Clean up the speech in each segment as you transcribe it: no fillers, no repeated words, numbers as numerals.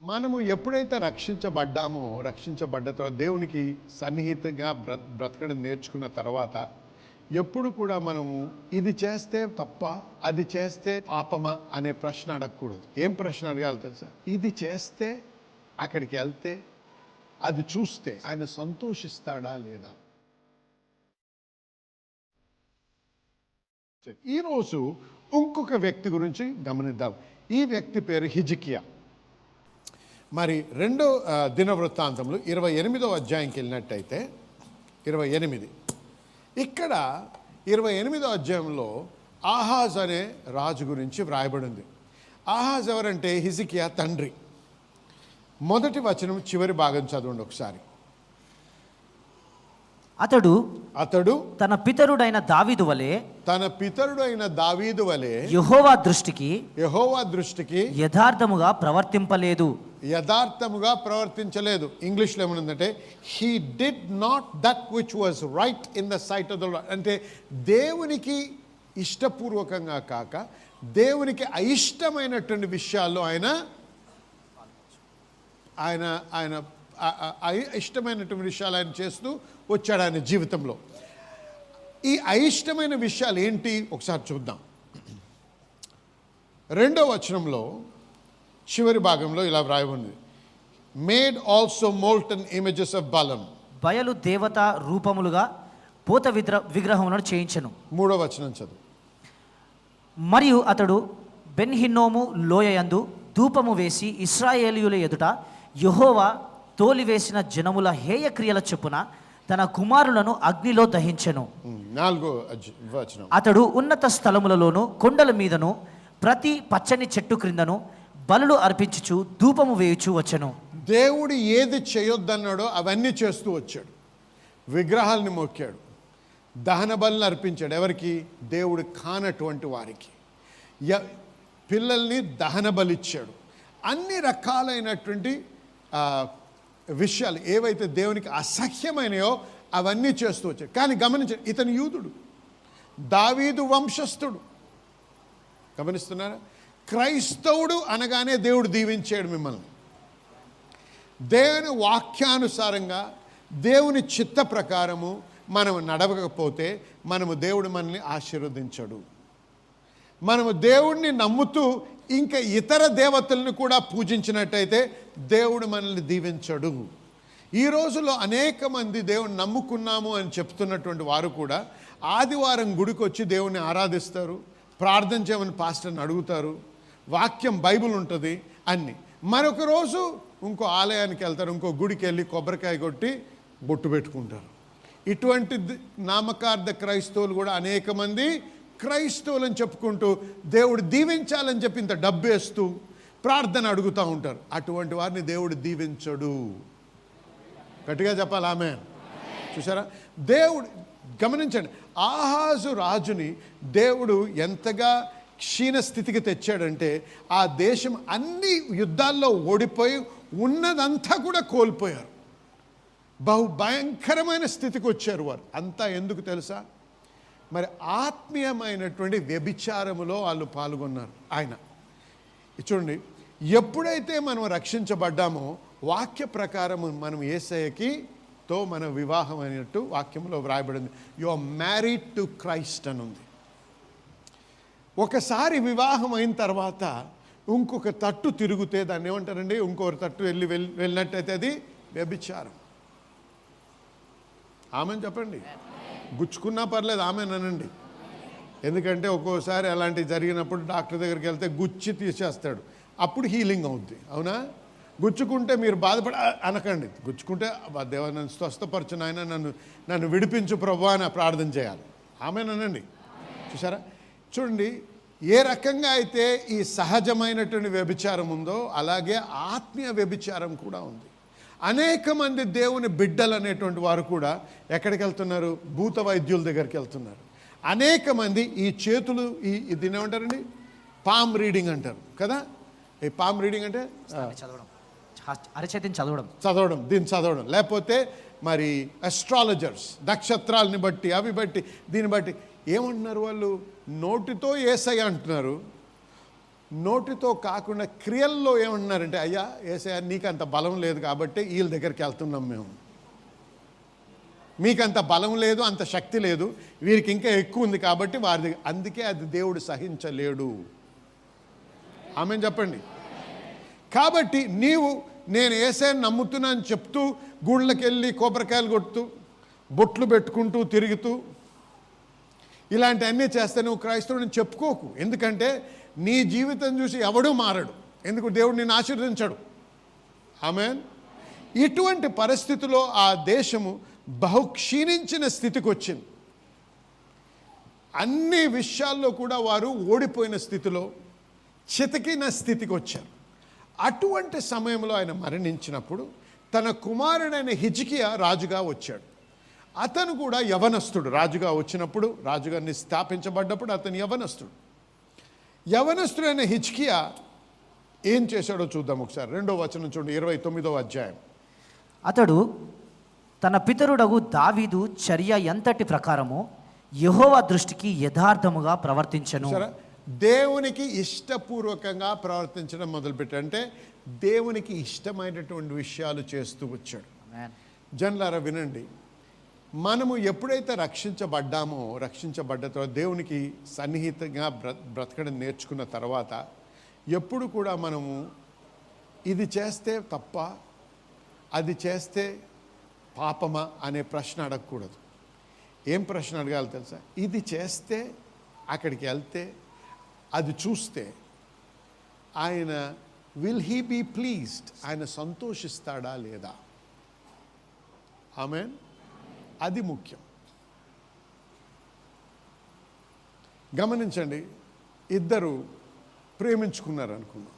మనము ఎప్పుడైతే రక్షించబడ్డ తర్వాత దేవునికి సన్నిహితంగా బ్రతకడం నేర్చుకున్న తర్వాత ఎప్పుడు కూడా మనము ఇది చేస్తే తప్ప, అది చేస్తే పాపమా అనే ప్రశ్న అడగకూడదు. ఏం ప్రశ్న అడగాలి తెలుసా? ఇది చేస్తే, అక్కడికి వెళ్తే, అది చూస్తే ఆయన సంతోషిస్తాడా లేదా? ఈరోజు ఇంకొక వ్యక్తి గురించి గమనిద్దాం. ఈ వ్యక్తి పేరు హిజ్కియా. మరి 2వ దినవృత్తాంతంలో 28వ అధ్యాయంకి వెళ్ళినట్టయితే 28 ఇక్కడ 28వ అధ్యాయంలో ఆహాజ్ అనే రాజు గురించి వ్రాయబడింది. ఆహాజ్ ఎవరంటే హిజ్కియా తండ్రి. మొదటి వచనం చివరి భాగం చదవండి ఒకసారి. అతడు తన పితరుడైన దావీదు వలె యెహోవా దృష్టికి యథార్థముగా ప్రవర్తించలేదు. ఇంగ్లీష్లో ఏమనుందంటే he did not that which was right in the sight of the Lord. అంటే దేవునికి ఇష్టపూర్వకంగా కాక దేవునికి అయిష్టమైనటువంటి విషయాల్లో ఆయన ఇష్టమైనటువంటి విషయాలు ఆయన చేస్తూ వచ్చాడు ఆయన జీవితంలో. ఈ అయిష్టమైన విషయాలు ఏంటి ఒకసారి చూద్దాం. 2వ వచనంలో చివరి భాగంలో ఇలా వ్రాయబడింది, made also molten images of బలం. బయలు దేవత రూపములుగా పోత విగ్రహములను చేయించెను. 3వ వచనం చదువు. మరియు అతడు బెన్హిన్నోము లోయయందు ధూపము వేసి ఇశ్రాయేలీయుల ఎదుట యెహోవా తోలివేసిన జనముల హేయ క్రియల చొప్పున తన కుమారులను అగ్నిలో దహించెను. 4వ వచనం. అతడు ఉన్నత స్థలములలోను కొండల మీదను ప్రతి పచ్చని చెట్టు క్రిందను బలులు అర్పించుచు ధూపము వేయుచు వచ్చెను. దేవుడు ఏది చేయొద్దన్నాడో అవన్నీ చేస్తూ వచ్చాడు. విగ్రహాలని మొక్కాడు, దహన బలులు అర్పించాడు. ఎవరికి? దేవుడు కానటువంటి వారికి. పిల్లల్ని దహన బలిచ్చాడు. అన్ని రకాలైనటువంటి విషయాలు ఏవైతే దేవునికి అసహ్యమైనయో అవన్నీ చేస్తూ వచ్చాడు. కానీ గమనించండి, ఇతను యూదుడు, దావీదు వంశస్థుడు. గమనిస్తున్నారా? క్రైస్తవుడు అనగానే దేవుడు దీవించాడు మిమ్మల్ని. దేవుని వాక్యానుసారంగా దేవుని చిత్త ప్రకారము మనము నడవకపోతే దేవుడు మనల్ని ఆశీర్వదించడు. మనము దేవుడిని నమ్ముతూ ఇంకా ఇతర దేవతలను కూడా పూజించినట్టయితే దేవుడు మనల్ని దీవించడు. ఈ రోజుల్లో అనేక మంది దేవుని నమ్ముకున్నాము అని చెప్తున్నటువంటి వారు కూడా ఆదివారం గుడికి వచ్చి దేవుణ్ణి ఆరాధిస్తారు, ప్రార్థన చేయమని పాస్టర్ని అడుగుతారు, వాక్యం బైబిల్ ఉంటుంది అన్ని. మరొక రోజు ఇంకో ఆలయానికి వెళ్తారు, ఇంకో గుడికి వెళ్ళి కొబ్బరికాయ కొట్టి బొట్టు పెట్టుకుంటారు. ఇటువంటి నామకార్థ క్రైస్తవులు కూడా అనేక మంది క్రైస్తవులని చెప్పుకుంటూ దేవుడు దీవించాలని చెప్పి ఇంత డబ్బేస్తూ ప్రార్థన అడుగుతూ ఉంటారు. అటువంటి వారిని దేవుడు దీవించడు. గట్టిగా చెప్పాలి ఆమేన్. చూసారా? దేవుడు గమనించండి, ఆహాజు రాజుని దేవుడు ఎంతగా క్షీణ స్థితికి తెచ్చాడంటే ఆ దేశం అన్ని యుద్ధాల్లో ఓడిపోయి ఉన్నదంతా కూడా కోల్పోయారు. భయంకరమైన స్థితికి వచ్చారు వారు. అంతా ఎందుకు తెలుసా? మరి ఆత్మీయమైనటువంటి వ్యభిచారములో వాళ్ళు పాల్గొన్నారు. ఆయన చూడండి, ఎప్పుడైతే మనం రక్షించబడ్డామో వాక్య ప్రకారం మనం యేసయ్యతో మన వివాహం అయినట్టు వాక్యంలో వ్రాయబడింది. You are married to Christ అని ఉంది. ఒకసారి వివాహం అయిన తర్వాత ఇంకొక తట్టు తిరిగితే దాన్ని ఏమంటారండి? ఇంకొక తట్టు వెళ్ళినట్టయితే అది వ్యభిచారం. ఆమెను చెప్పండి. గుచ్చుకున్నా పర్లేదు ఆమెనండి. ఎందుకంటే ఒక్కోసారి అలాంటివి జరిగినప్పుడు డాక్టర్ దగ్గరికి వెళ్తే గుచ్చి తీసేస్తాడు, అప్పుడు హీలింగ్ అవుద్ది. అవునా? గుచ్చుకుంటే మీరు అనకండి. గుచ్చుకుంటే దేవా నన్ను స్వస్థపరచు నాయన, నన్ను విడిపించు ప్రభువా అని ప్రార్థన చేయాలి. ఆమెనండి. చూసారా? చూడండి, ఏ రకంగా అయితే ఈ సహజమైనటువంటి వ్యభిచారం ఉందో అలాగే ఆత్మీయ వ్యభిచారం కూడా ఉంది. అనేక మంది దేవుని బిడ్డలు అనేటువంటి వారు కూడా ఎక్కడికి వెళ్తున్నారు? భూత వైద్యుల దగ్గరికి వెళ్తున్నారు. అనేక మంది ఈ చేతులు దీన్ని ఏమంటారండి? పామ్ రీడింగ్ అంటారు కదా. ఈ పామ్ రీడింగ్ అంటే చదవడం, దీన్ని చదవడం. లేకపోతే మరి అస్ట్రాలజర్స్ నక్షత్రాలని బట్టి అవి బట్టి దీన్ని బట్టి ఏమంటున్నారు వాళ్ళు? నోటితో యేసయ్య అంటున్నారు, నోటితో కాకుండా క్రియల్లో ఏమంటున్నారంటే, అయ్యా యేసయ్యా నీకు అంత బలం లేదు కాబట్టి వీళ్ళ దగ్గరికి వెళ్తున్నాం మేము, మీకు అంత బలం లేదు, అంత శక్తి లేదు, వీరికి ఇంకా ఎక్కువ ఉంది కాబట్టి వారి దగ్గర, అందుకే అది దేవుడు సహించలేడు. ఆమేన్ చెప్పండి. కాబట్టి నేను యేసయ్యను నమ్ముతున్నాను చెప్తూ గుళ్ళకి వెళ్ళి కొబ్బరికాయలు కొడుతూ బొట్లు పెట్టుకుంటూ తిరుగుతూ ఇలాంటివన్నీ చేస్తే నువ్వు క్రైస్తవుడిని చెప్పుకోకు. ఎందుకంటే నీ జీవితం చూసి ఎవడూ మారడు. ఎందుకు? దేవుడు నిన్ను ఆశీర్వదించడు. ఆమేన్. ఇటువంటి పరిస్థితిలో ఆ దేశము బహు క్షీణించిన స్థితికి వచ్చింది. అన్ని విషయాల్లో కూడా వారు ఓడిపోయిన స్థితిలో, చితికిన స్థితికి వచ్చారు. అటువంటి సమయంలో ఆయన మరణించినప్పుడు తన కుమారుడైన హిజ్కియా రాజుగా వచ్చాడు. అతను కూడా యవనస్తుడు. రాజుగా వచ్చినప్పుడు, రాజుగారిని స్థాపించబడ్డప్పుడు అతను యవనస్తుడైన హిజ్కియా ఏం చేశాడో చూద్దాం ఒకసారి. 2వ వచనం చూడండి, 29వ అధ్యాయం. అతడు తన పితరుడగు దావీదు చర్య ఎంతటి ప్రకారము యెహోవా దృష్టికి యథార్థముగా ప్రవర్తించెను. సరే, దేవునికి ఇష్టపూర్వకంగా ప్రవర్తించడం మొదలుపెట్టాడు. అంటే దేవునికి ఇష్టమైనటువంటి విషయాలు చేస్తూ వచ్చాడు. జనులారా వినండి, మనము ఎప్పుడైతే రక్షించబడ్డ తర్వాత దేవునికి సన్నిహితంగా బ్రతకడం నేర్చుకున్న తర్వాత ఎప్పుడు కూడా మనము ఇది చేస్తే తప్ప, అది చేస్తే పాపమా అనే ప్రశ్న అడగకూడదు. ఏం ప్రశ్న అడగాలి తెలుసా? ఇది చేస్తే, అక్కడికి వెళ్తే, అది చూస్తే ఆయన విల్ హీ బీ ప్లీజ్డ్, ఆయన సంతోషిస్తాడా లేదా? ఆమేన్. అది ముఖ్యం. గమనించండి, ఇద్దరు ప్రేమించుకున్నారు అనుకున్నాం.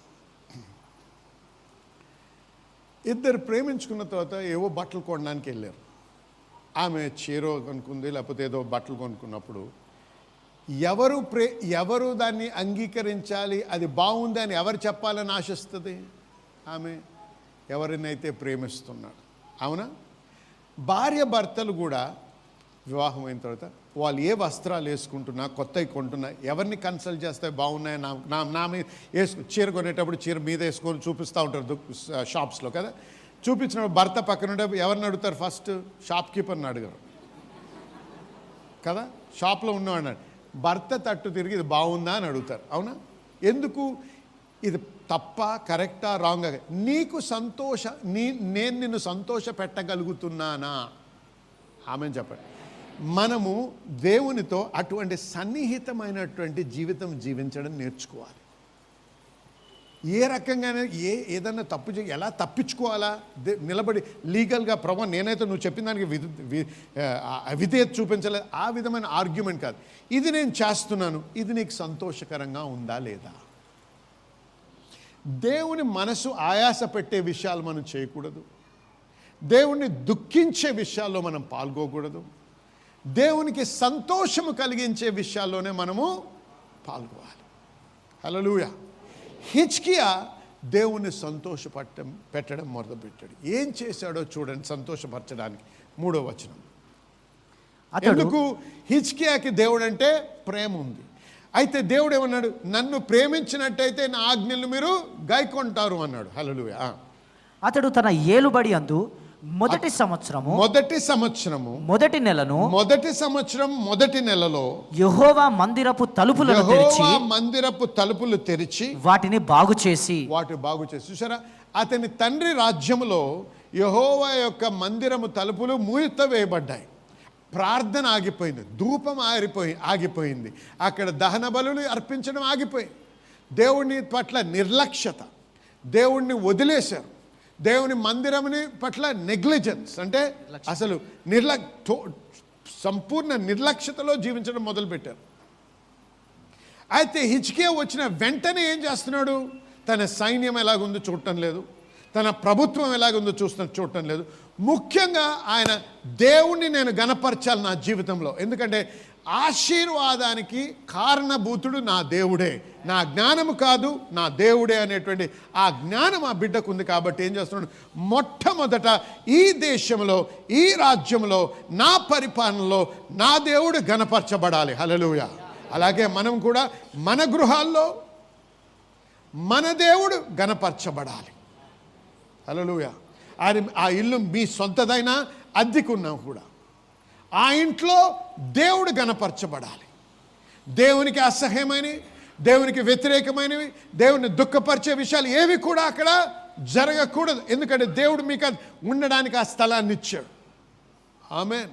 ఇద్దరు ప్రేమించుకున్న తర్వాత ఏవో బట్టలు కొనడానికి వెళ్ళారు. ఆమె చీరో కొనుక్కుంది, లేకపోతే ఏదో బట్టలు కొనుక్కున్నప్పుడు ఎవరు దాన్ని అంగీకరించాలి, అది బాగుంది అని ఎవరు చెప్పాలని ఆశిస్తుంది? ఆమె ఎవరినైతే ప్రేమిస్తున్నాడు. అవునా? భార్య భర్తలు కూడా వివాహం అయిన తర్వాత వాళ్ళు ఏ వస్త్రాలు వేసుకుంటున్నా, కొత్తవి కొంటున్నా, ఎవరిని కన్సల్ట్ చేస్తే బాగున్నాయి, నా మీద చీర కొనేటప్పుడు చీర మీద వేసుకొని చూపిస్తూ ఉంటారు షాప్స్లో కదా. చూపించినప్పుడు భర్త పక్కన ఉంటే ఎవరిని అడుగుతారు? ఫస్ట్ షాప్ కీపర్ని అడగరు కదా. షాప్లో ఉన్నవాడు భర్త తట్టు తిరిగి ఇది బాగుందా అని అడుగుతారు. అవునా? ఎందుకు? ఇది తప్ప, కరెక్టా, రాంగా? నీకు నేను నిన్ను సంతోష పెట్టగలుగుతున్నానా? ఆమెను చెప్పండి. మనము దేవునితో అటువంటి సన్నిహితమైనటువంటి జీవితం జీవించడం నేర్చుకోవాలి. ఏ రకంగానే ఏదన్నా తప్పు ఎలా తప్పించుకోవాలా, నిలబడి లీగల్గా ప్రభు నేనైతే నువ్వు చెప్పిన దానికి విధేయత చూపించలేదు, ఆ విధమైన ఆర్గ్యుమెంట్ కాదు. ఇది నేను చేస్తున్నాను, ఇది నీకు సంతోషకరంగా ఉందా లేదా? దేవుని మనసు ఆయాస పెట్టే విషయాలు మనం చేయకూడదు. దేవుణ్ణి దుఃఖించే విషయాల్లో మనం పాల్గొకూడదు. దేవునికి సంతోషము కలిగించే విషయాల్లోనే మనము పాల్గొవాలి. హల్లెలూయా. హిజ్కియా దేవుణ్ణి పెట్టడం మొదలుపెట్టాడు. ఏం చేశాడో చూడండి సంతోషపరచడానికి. 3వ వచనం. ఎందుకు? హిజ్కియాకి దేవుడు అంటే ప్రేమ ఉంది. అయితే దేవుడు ఏమన్నాడు? నన్ను ప్రేమించినట్టయితే నా ఆజ్ఞలు మీరు గైకొంటారు అన్నాడు. హల్లెలూయా. అతడు తన ఏలుబడి అందు మొదటి సంవత్సరము మొదటి నెలలో యెహోవా మందిరపు తలుపులు తెరిచి వాటిని బాగు చేసి చూసారా, అతని తండ్రి రాజ్యములో యెహోవా యొక్క మందిరము తలుపులు మూసివేయబడ్డాయి. ప్రార్థన ఆగిపోయింది, ధూపం ఆగిపోయింది, అక్కడ దహన బలులు అర్పించడం ఆగిపోయింది. దేవుని పట్ల నిర్లక్ష్యత, దేవుణ్ణి వదిలేశారు. దేవుని మందిరముని పట్ల నెగ్లిజెన్స్ అంటే అసలు సంపూర్ణ నిర్లక్ష్యతలో జీవించడం మొదలుపెట్టారు. అయితే హిజ్కియా వచ్చిన వెంటనే ఏం చేస్తున్నాడు? తన సైన్యం ఎలాగుందో చూడటం లేదు, తన ప్రభుత్వం ఎలాగుందో చూడటం లేదు. ముఖ్యంగా ఆయన దేవుణ్ణి నేను గణపరచాలి నా జీవితంలో, ఎందుకంటే ఆశీర్వాదానికి కారణభూతుడు నా దేవుడే, నా జ్ఞానము కాదు, నా దేవుడే అనేటువంటి ఆ జ్ఞానం ఆ బిడ్డకు ఉంది. కాబట్టి ఏం చేస్తున్నాడు? మొట్టమొదట ఈ దేశంలో, ఈ రాజ్యంలో, నా పరిపాలనలో నా దేవుడు గణపరచబడాలి. హల్లెలూయా. అలాగే మనం కూడా మన గృహాల్లో, మన దేవుడు గణపరచబడాలి. హల్లెలూయా. ఆ ఇల్లు మీ సొంతదైనా అద్దెకున్నాం కూడా, ఆ ఇంట్లో దేవుడు గణపరచబడాలి. దేవునికి అసహ్యమైనవి, దేవునికి వ్యతిరేకమైనవి, దేవుని దుఃఖపరిచే విషయాలు ఏవి కూడా అక్కడ జరగకూడదు. ఎందుకంటే దేవుడు మీకు ఉండడానికి ఆ స్థలాన్ని ఇచ్చాడు. ఆమేన్.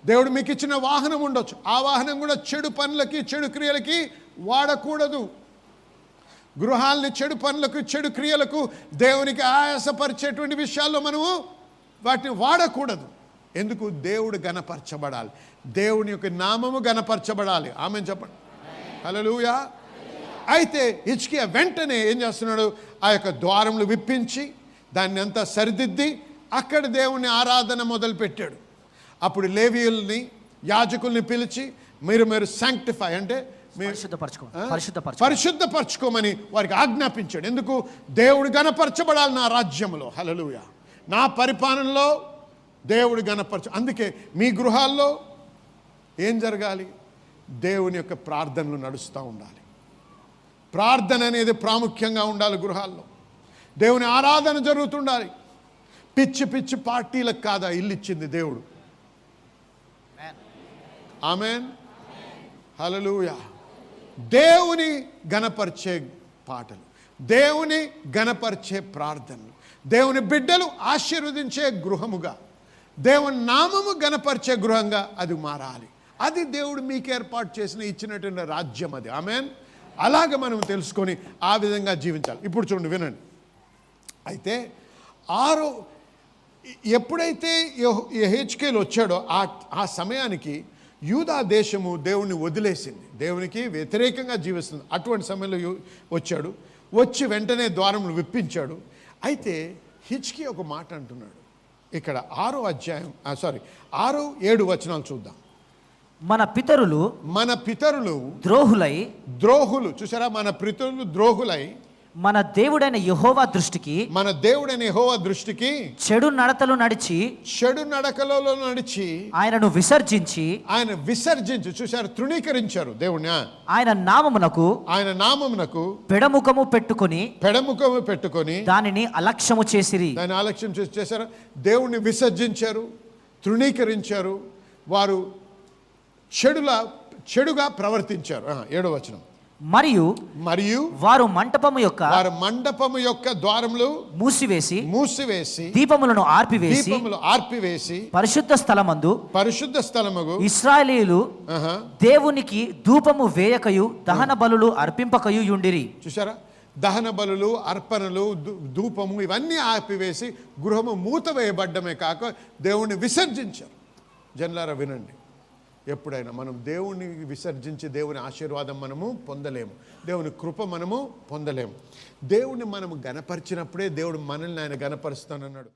దేవుడు మీకు ఇచ్చిన వాహనం ఉండొచ్చు, ఆ వాహనం కూడా చెడు పనులకి చెడు క్రియలకి వాడకూడదు. గృహాలని చెడు పనులకు చెడు క్రియలకు దేవునికి ఆయాసపరిచేటువంటి విషయాల్లో మనము వాటిని వాడకూడదు. ఎందుకు? దేవుడు గణపరచబడాలి, దేవుని యొక్క నామము గణపరచబడాలి. ఆమేన్ చెప్పండి. హల్లెలూయా. అయితే హిజ్కియా వెంటనే ఏం చేస్తున్నాడు? ఆ యొక్క ద్వారములు విప్పించి దాన్ని అంతా సరిదిద్ది అక్కడ దేవుని ఆరాధన మొదలుపెట్టాడు. అప్పుడు లేవీయుల్ని, యాజకుల్ని పిలిచి మీరు శాంక్టిఫై అంటే పరిశుద్ధపరచుకోమని వారికి ఆజ్ఞాపించాడు. ఎందుకు? దేవుడు గణపరచబడాలి నా రాజ్యంలో. హల్లెలూయా. నా పరిపాలనలో దేవుడు అందుకే మీ గృహాల్లో ఏం జరగాలి? దేవుని యొక్క ప్రార్థనలు నడుస్తూ ఉండాలి. ప్రార్థన అనేది ప్రాముఖ్యంగా ఉండాలి గృహాల్లో. దేవుని ఆరాధన జరుగుతుండాలి. పిచ్చి పిచ్చి పార్టీలకు కాదా ఇల్లు ఇచ్చింది దేవుడు. ఆమేన్. హల్లెలూయా. దేవుని గణపరిచే పాటలు, దేవుని గణపరిచే ప్రార్థనలు, దేవుని బిడ్డలు ఆశీర్వదించే గృహముగా, దేవుని నామము గణపరిచే గృహంగా అది మారాలి. అది దేవుడు మీకు ఏర్పాటు చేసిన ఇచ్చినటువంటి రాజ్యం అది. ఆమేన్. అలాగ మనం తెలుసుకొని ఆ విధంగా జీవించాలి. ఇప్పుడు చూడండి, వినండి. అయితే ఎప్పుడైతే యెహెజ్కేలు వచ్చాడో ఆ సమయానికి యూదా దేశము దేవుని వదిలేసింది, దేవునికి వ్యతిరేకంగా జీవిస్తుంది. అటువంటి సమయంలో వచ్చాడు. వచ్చి వెంటనే ద్వారములు విప్పించాడు. అయితే హిజ్కియా ఒక మాట అంటున్నాడు. ఇక్కడ 6-7 వచనాలు చూద్దాం. మన పితరులు ద్రోహులు చూసారా? మన పితరులు ద్రోహులై మన దేవుడైన యెహోవా దృష్టికి చెడు నడకలలో నడిచి ఆయనను విసర్జించి చూసారు, తృణీకరించారు దేవుణ్ణి. ఆయన నామమునకు పెడముఖము పెట్టుకొని దానిని అలక్ష్యము చేశారు. దేవుణ్ణి విసర్జించారు, తృణీకరించారు. వారు చెడుగా ప్రవర్తించారు. 7వ వచనం. మరియు వారు మంటపము యొక్క ద్వారములు మూసివేసి దీపములను ఆర్పివేసి పరిశుద్ధ స్థలమందు ఇశ్రాయేలీయులు దేవునికి ధూపము వేయకయు దహన బలులు అర్పింపకయు యుండిరి. చూసారా? దహన బలులు, అర్పణలు, ధూపము ఇవన్నీ ఆర్పివేసి గృహము మూత వేయబడ్డమే కాక దేవుణ్ణి విసర్జించారు. జనులారా వినండి, ఎప్పుడైనా మనం దేవుని విసర్జించి దేవుని ఆశీర్వాదం మనము పొందలేము, దేవుని కృప మనము పొందలేము. దేవుని మనము గణపరిచినప్పుడే దేవుడు మనల్ని ఆయన గణపరుస్తానన్నాడు.